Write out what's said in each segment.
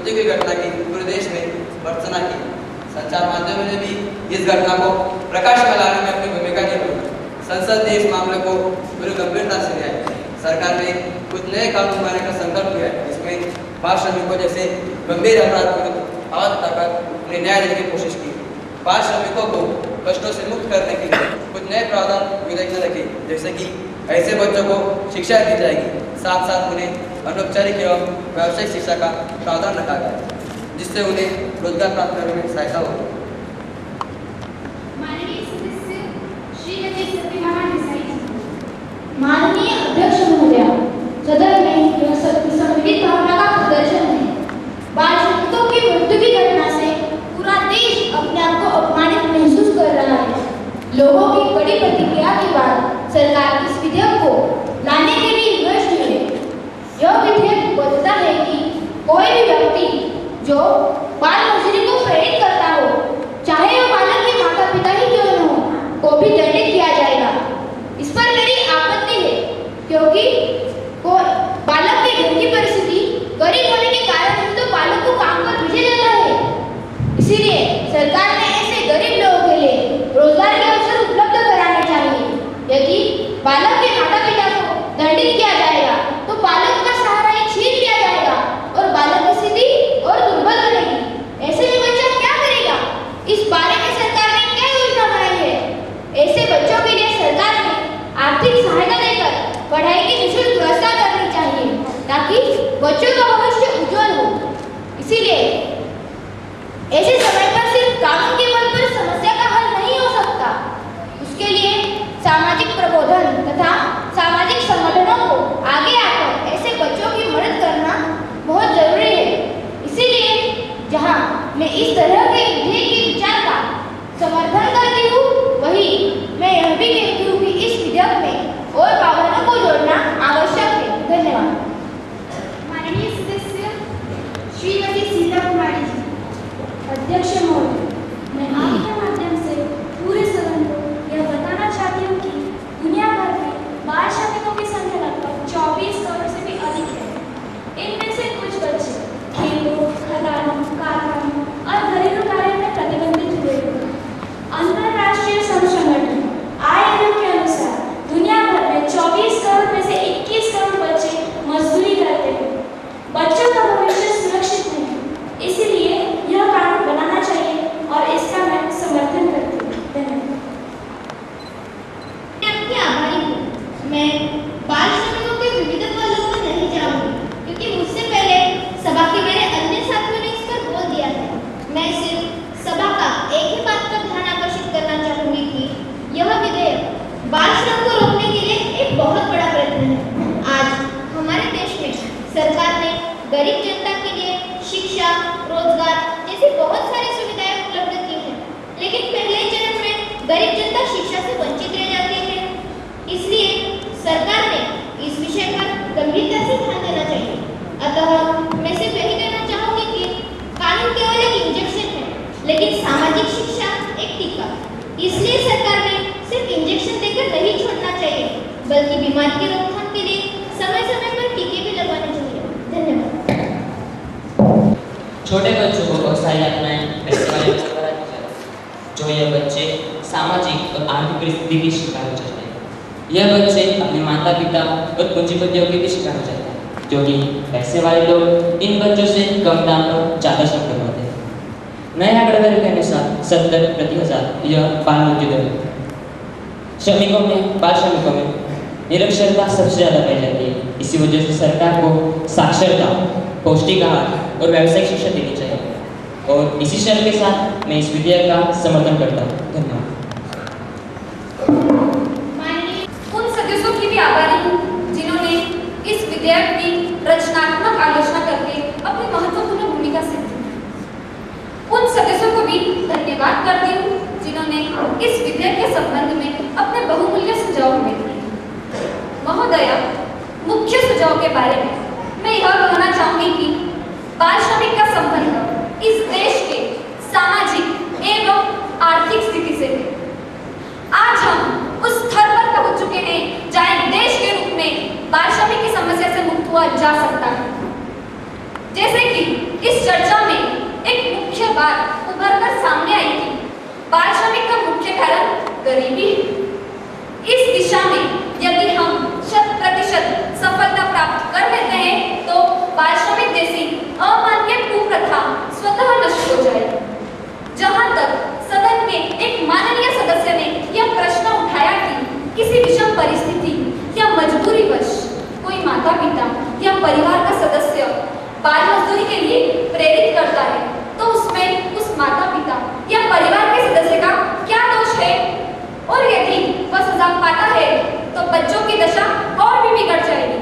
मृत्यु की घटना की पूरे देश में भर्त्सना की। संचार माध्यमों ने भी इस घटना को प्रकाश में लाने में अपनी भूमिका निभाई। संसद ने इस मामले को पूरी गंभीरता से लिया है। सरकार ने कुछ नए कानून बनाने का संकल्प किया है, जिसमें बाल श्रमिकों जैसे गंभीर अपराध विरुद्ध आवाज उठाकर उन्हें न्याय देने की कोशिश की। बाल श्रमिकों को कष्टों से मुक्त करने के लिए कुछ नए प्रावधान विधेयक में रखे, जैसे कि ऐसे बच्चों को शिक्षा दी जाएगी, साथ साथ उन्हें अनौपचारिक एवं व्यावसायिक शिक्षा का प्रावधान रखा गया है, जिससे उन्हें रोजगार प्राप्त करने में सहायता होगी। माननीय अध्यक्ष महोदया, सदन में यह संवित भावना का प्रदर्शन है। बाल श्रमिकों की मृत्यु की घटना से पूरा देश अपने आप को अपमानित महसूस कर रहा है। लोगों की बड़ी प्रतिक्रिया के बाद सरकार इस विधेयक को लाने के लिए विवश हुई है। यह विधेयक बताता है कि कोई भी व्यक्ति जो बाल मजदूरी को प्रेरित करता हो, चाहे वह बालक के माता पिता ही क्यों न हो, को भी दंडित किया जाएगा। इस पर मेरी आपत्ति है, क्योंकि बालक के घर की परिस्थिति गरीब होने के कारण ही तो बालक को काम पर भेजा जाता है। इसीलिए सरकार ने ऐसे गरीब लोगों के लिए रोजगार के अवसर उपलब्ध कराने चाहिए। यदि बालक के माता पिता को दंडित किया जाएगा तो बालक का सहारा ही छीन लिया जाएगा और बालक की स्थिति और दुर्बल बनेगी। ऐसे में बच्चा क्या करेगा? इस बारे में सरकार ने क्या योजना बनाई है? ऐसे बच्चों के लिए सरकार ने आर्थिक सहायता देकर पढ़ाई की निःशुल्क व्यवस्था करनी चाहिए, ताकि बच्चों का भविष्य उज्जवल हो। इसीलिए ऐसे समय पर सिर्फ कानून के बल पर समस्या का हल नहीं हो सकता। उसके लिए सामाजिक प्रबोधन तथा सामाजिक संगठनों को आगे आकर ऐसे बच्चों की मदद करना बहुत जरूरी है। इसीलिए जहां मैं इस तरह के विधेयक के विचार का समर्थन करती हूँ, वही मैं यह भी कहती हूँ कि इस विधेयक में और प्रावधानों को जोड़ना आवश्यक है। धन्यवाद। माननीय सदस्य श्रीमती सीता कुमारी जी। अध्यक्ष महोदय, मैं आपके माध्यम से पूरे सदन को यह बताना चाहती हूँ कि दुनिया भर में बाल श्रमिकों की संख्या लगभग 24 करोड़ से भी अधिक है। इनमें से कुछ बच्चे खेतों, खदानों, कारखानों और घरेलू कार्य में प्रतिबंधित हुए हैं। अंतरराष्ट्रीय श्रम संगठन ILO के अनुसार दुनिया भर में 24 करोड़ में से 21 करोड़ बच्चे मजदूरी करते हैं। बच्चों का भविष्य सुरक्षित नहीं, इसलिए यह कानून बनाना चाहिए और इसका मैं समर्थन करती हूँ। धन्यवाद। आपकी आभारी हूँ। मैं बाल श्रमिकों के विविध पहलुओं में नहीं जाऊंगी, क्योंकि मुझसे पहले सभा के मेरे अन्य साथियों ने इस पर बोल दिया है। मैं सिर्फ सभा का एक ही बात पर ध्यान आकर्षित करना चाहूंगी कि यह विधेयक बाल श्रम को रोकने के लिए एक बहुत बड़ा प्रयत्न है। आज हमारे देश में सरकार ने गरीब जनता के लिए शिक्षा, रोजगार जैसी बहुत सारी सुविधाएं उपलब्ध की हैं, लेकिन पहले चरण में गरीब जनता शिक्षा से वंचित रह जाती है। इसलिए सरकार ने इस विषय पर गंभीरता से ध्यान देना चाहिए। अतः मैं सिर्फ यही कहना चाहूंगी कि कानून केवल एक इंजेक्शन है, लेकिन सामाजिक शिक्षा एक टीका। इसलिए सरकार ने सिर्फ इंजेक्शन देकर नहीं छोड़ना चाहिए, बल्कि बीमारी की रोकथाम के लिए समय समय पर टीके भी लगवाने चाहिए। धन्यवाद। छोटे बच्चों को अस्थायी यातनाएं ऐसे वाले बच्चों पर आती है, जो यह बच्चे सामाजिक और आर्थिक परिस्थिति की शिकार हो जाते हैं। यह बच्चे अपने माता पिता और पूंजीपतियों के भी शिकार हो जाते हैं, क्योंकि ऐसे वाले लोग इन बच्चों से कम दाम पर ज़्यादा श्रम करवाते हैं। नए आंकड़े के अनुसार 70/1000 यह बाल मृत्यु दर है। श्रमिकों में बाल श्रमिकों में निरक्षरता सबसे ज़्यादा पाई जाती है। इसी वजह से सरकार को साक्षरता, पौष्टिक आहार और व्यावसायिक शिक्षा देनी चाहिए। और इसी शर्त के साथ मैं इस विधेयक का समर्थन करता हूँ। धन्यवाद। माननीय उन सदस्यों की भी आभारी हूँ जिन्होंने इस विधेयक की रचनात्मक आलोचना करके अपनी महत्वपूर्ण भूमिका सिद्ध की। उन सदस्यों को भी धन्यवाद करती हूँ जिन्होंने इस विधेयक के संबंध में अपने बहुमूल्य सुझाव हमें दिए। महोदया, मुख्य सुझाव के बारे में मैं यह कहना चाहूंगी कि बाल श्रमिक का संबंध इस देश के सामाजिक एवं आर्थिक स्थिति से है। आज हम उस स्तर पर पहुंच चुके हैं जहां देश के रूप में बाल श्रमिक की समस्या से मुक्त हुआ जा सकता है। जैसे कि इस दशा और भी बिगड़ जाएगी।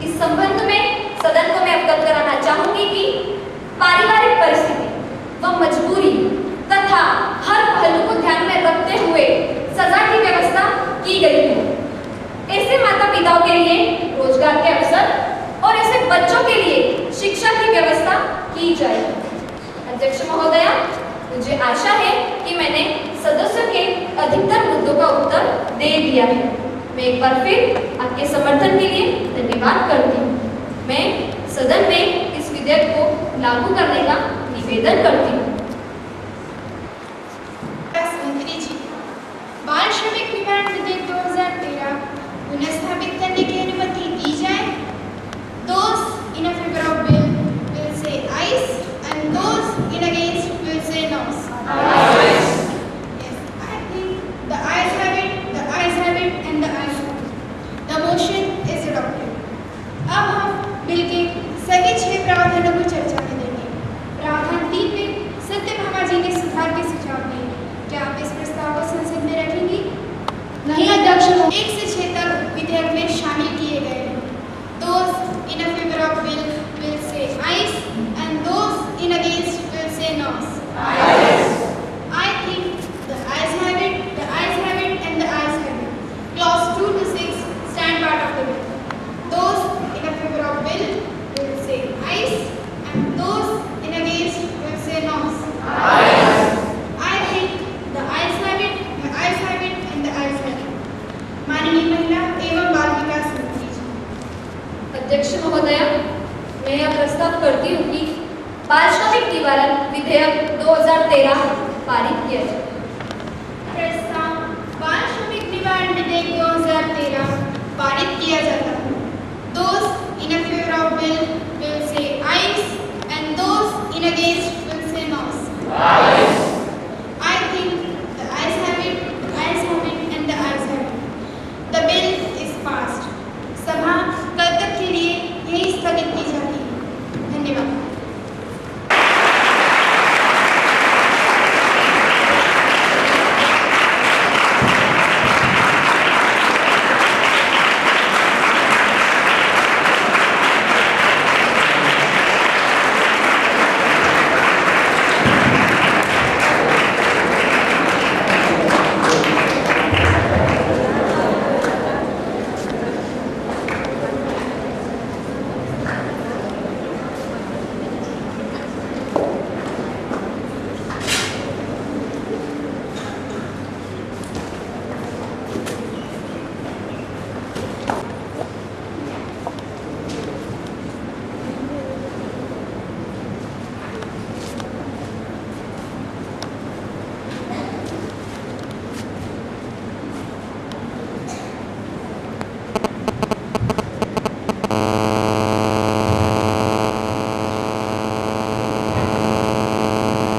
इस संबंध में सदन को मैं अवगत कराना चाहूंगी कि पारिवारिक परिस्थिति व मजबूरी तथा हर पहलू को ध्यान में रखते हुए सजा की व्यवस्था की गई है। ऐसे माता पिताओं के लिए रोजगार के अवसर और ऐसे बच्चों के लिए शिक्षा की व्यवस्था की जाएगी। अध्यक्ष महोदया, मुझे आशा है कि मैंने सदस्यों के अधिकतर मुद्दों का उत्तर दे दिया है। मैं एक बार फिर आपके समर्थन के लिए धन्यवाद करती हूँ। मैं सदन में इस विधेयक को लागू करने का निवेदन करती हूँ। मंत्री जी, बाल श्रमिक निवारण विधेयक 2013 पुनः करने की अनुमति दी जाए। Those in a favor of bill will say ayes, and those in against will say noes. Ayes. Yes, I think the ayes have it, the ayes have it, and the ayes have it. The motion is adopted. अब हम bill के सभी 6 प्रावधानों को चर्चा में देंगे। प्रावधान 3 में सत्यभामा जी ने सुधार के सुझाव दिए। क्या आप इस प्रस्ताव को संसद में रखेंगी? नहीं अध्यक्ष 1 से 6 तक विधेयक में शामिल किए गए हैं। Those in a favor of bill will say ayes, and those in against will say noes. Ayes. I think the ayes have it, the ayes have it, and the ayes have it. Clause 2 to 6 stand part of the bill. Those in a favor of bill will say ayes, and those in against will say noes. Ayes. I think the ayes have it, the ayes have it, and the ayes have it. माननीय महिला एवं बाल विकास मंत्री जी। अध्यक्ष महोदया, मैं यह प्रस्ताव करती हूँ कि बाल श्रमिक निवारण विधेयक 2013 पारित किया जाए। प्रस्ताव बाल श्रमिक निवारण विधेयक 2013 पारित किया जाता है। Those in a favor of bill will say ayes, and those in against will say noes. Ayes. I think the ayes have it, the ayes have it, and the ayes have it. The bill is passed. सभा कल तक के लिए यही स्थगित की जाती है। धन्यवाद।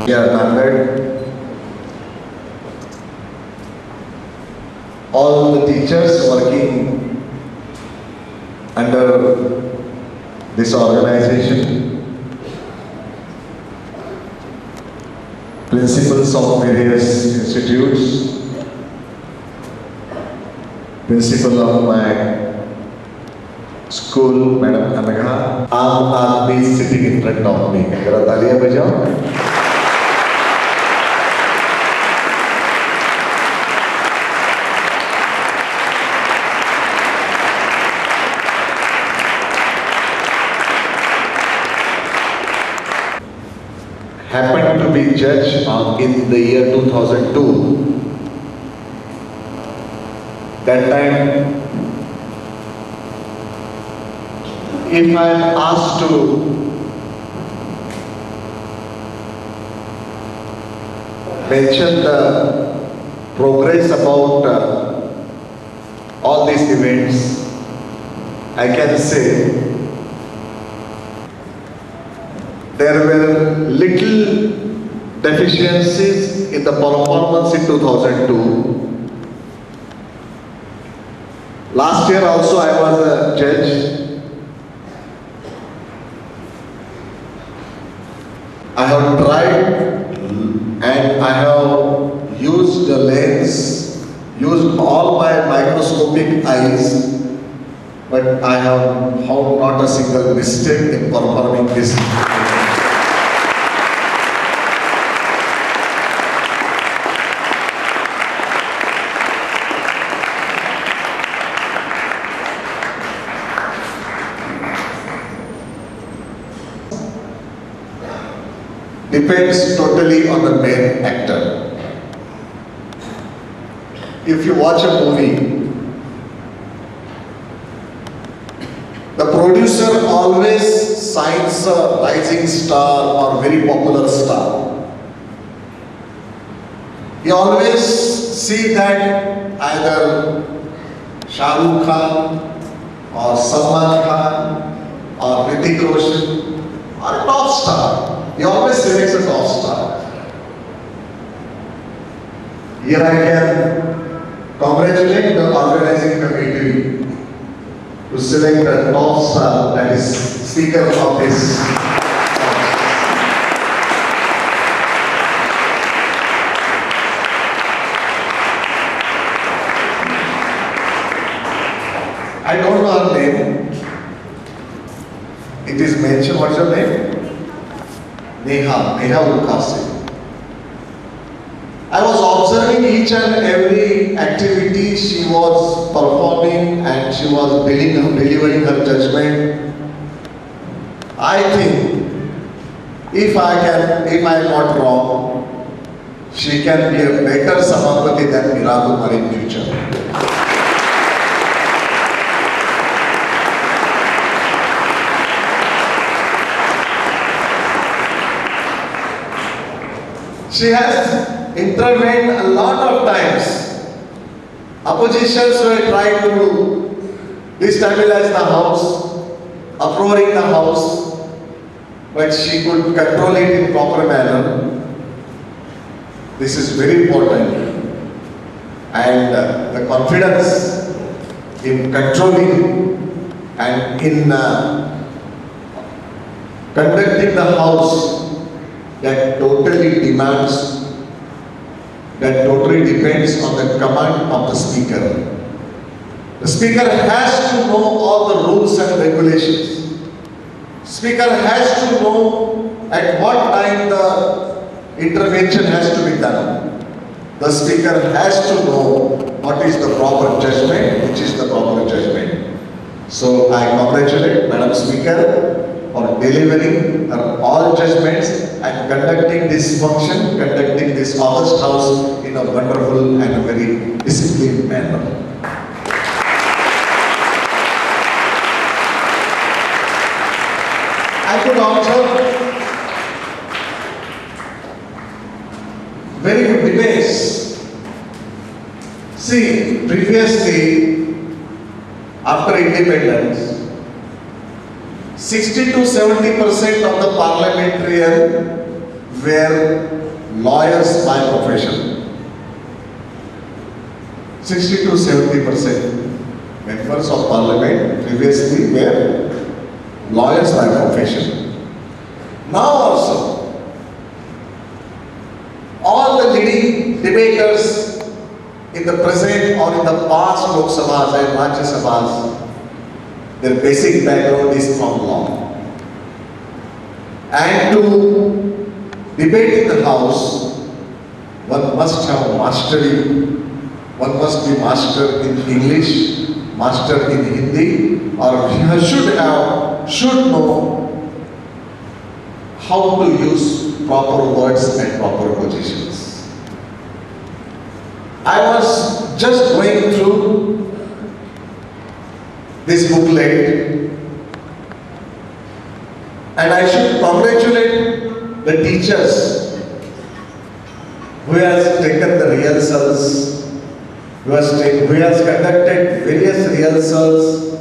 Dear Nanded, all the teachers working under this organization, principals of various institutes, principal of my school, Madam Anagha, Aam Aadmi is sitting in front of me. Jara taaliyan bajao. Happened to be judge in the year 2002. That time, if I am asked to mention the progress about all these events, I can say there were little deficiencies in the performance in 2002. Last year also I was a judge. I have tried and I have used the lens, used all my microscopic eyes but I have found not a single mistake in performing this. Depends totally on the main actor. If you watch a movie, the producer always signs a rising star or very popular star. He always see that either Shah Rukh Khan or Salman Khan or Hrithik Roshan or a top star. He always selects a top star. Here I can congratulate the organizing committee to select a top star, that is speaker of this. I don't know her name. It is mentioned. What's your name? Neha Ulkase. I was observing each and every activity she was performing and she was delivering her judgment. I think if I am not wrong, she can be a better Samapati than Meera Kumar in future. She has intervened a lot of times. Oppositions were trying to destabilize the house, uprooring the house, but she could control it in proper manner. This is very important. And the confidence in controlling and in conducting the house that totally depends on the command of the speaker. The speaker has to know all the rules and regulations. Speaker has to know at what time the intervention has to be done. The speaker has to know what is the proper judgment, which is the proper judgment. So I congratulate Madam Speaker for delivering her all judgments and conducting this function, conducting this August House in a wonderful and a very disciplined manner. I could observe very good debates. See, previously, after independence, 60 to 70% of the parliamentarians were lawyers by profession. 60 to 70% members of parliament previously were lawyers by profession. Now also, all the leading debaters in the present or in the past Lok Sabhas and Rajya Sabhas, their basic background is from law. And to debate in the house, one must have mastery. One must be master in English, master in Hindi, or should know how to use proper words and proper positions. I was just going through this booklet, and I should congratulate the teachers who has taken the rehearsals, who has conducted various rehearsals,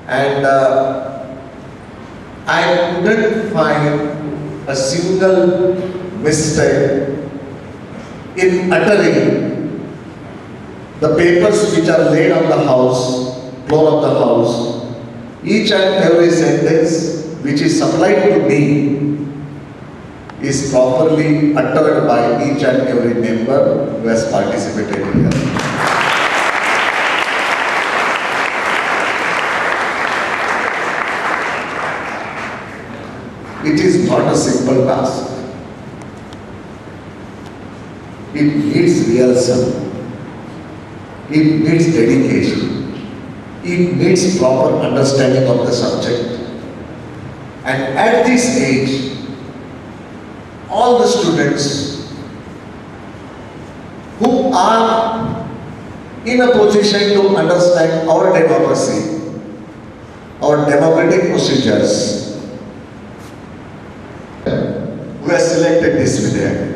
and I couldn't find a single mistake in uttering the papers which are laid on the house, floor of the house. Each and every sentence which is supplied to me is properly uttered by each and every member who has participated here. It is not a simple task. It needs rehearsal. It needs dedication. It needs proper understanding of the subject. And at this age, all the students who are in a position to understand our democracy, our democratic procedures, who has selected this Vidya.